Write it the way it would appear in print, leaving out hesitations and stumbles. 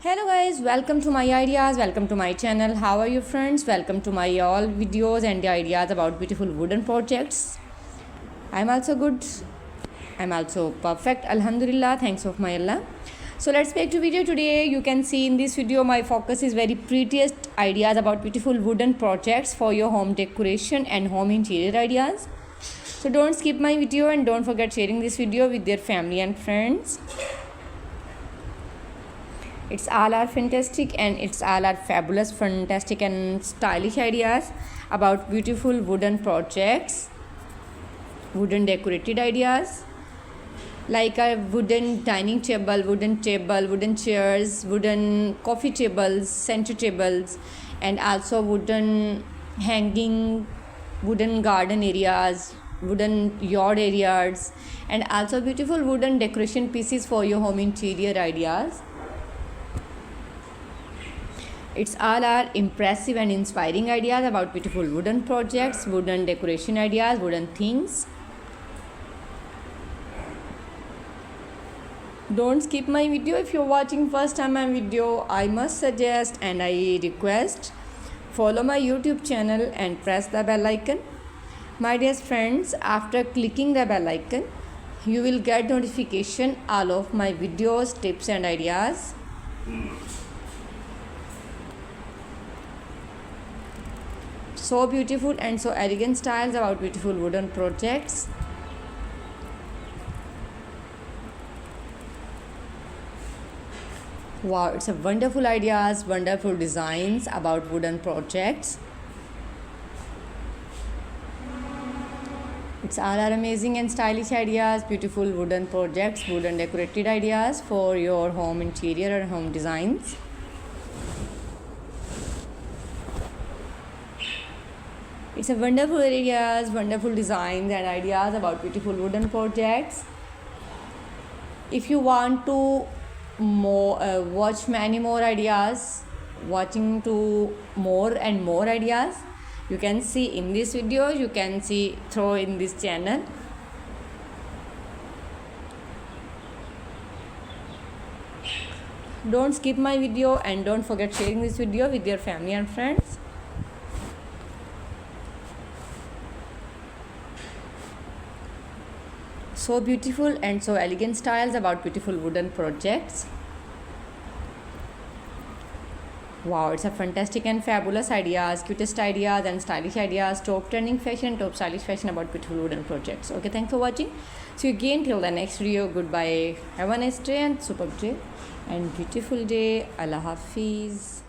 Hello guys, welcome to my ideas, welcome to my channel. How are you friends? Welcome to my all videos and ideas about beautiful wooden projects. I'm also good. I'm also perfect. Alhamdulillah, thanks of my Allah. So let's back to video today. You can see in this video my focus is very prettiest ideas about beautiful wooden projects for your home decoration and home interior ideas. So don't skip my video and don't forget sharing this video with your family and friends. It's all are fantastic and it's all are fabulous, fantastic and stylish ideas about beautiful wooden projects, wooden decorated ideas like a wooden dining table, wooden chairs, wooden coffee tables, center tables, and also wooden hanging, wooden garden areas, wooden yard areas, and also beautiful wooden decoration pieces for your home interior ideas. It's all our impressive and inspiring ideas about beautiful wooden projects, wooden decoration ideas, wooden things. Don't skip my video. If you're watching first time my video, I must suggest and I request follow my YouTube channel and press the bell icon. My dear friends, after clicking the bell icon, you will get notification all of my videos, tips and ideas. So beautiful and so elegant styles about beautiful wooden projects. Wow, it's a wonderful ideas, wonderful designs about wooden projects. It's all are amazing and stylish ideas, beautiful wooden projects, wooden decorated ideas for your home interior or home designs. It's a wonderful ideas, wonderful designs and ideas about beautiful wooden projects. If you want to watch many more ideas, watching to more and more ideas, you can see in this video, you can see through in this channel. Don't skip my video and don't forget sharing this video with your family and friends. So beautiful and so elegant styles about beautiful wooden projects. Wow, it's a fantastic and fabulous ideas, cutest ideas and stylish ideas, top trending fashion, top stylish fashion about beautiful wooden projects. Okay, thanks for watching. See you again till the next video. Goodbye. Have a nice day and superb day and beautiful day. Allah Hafiz.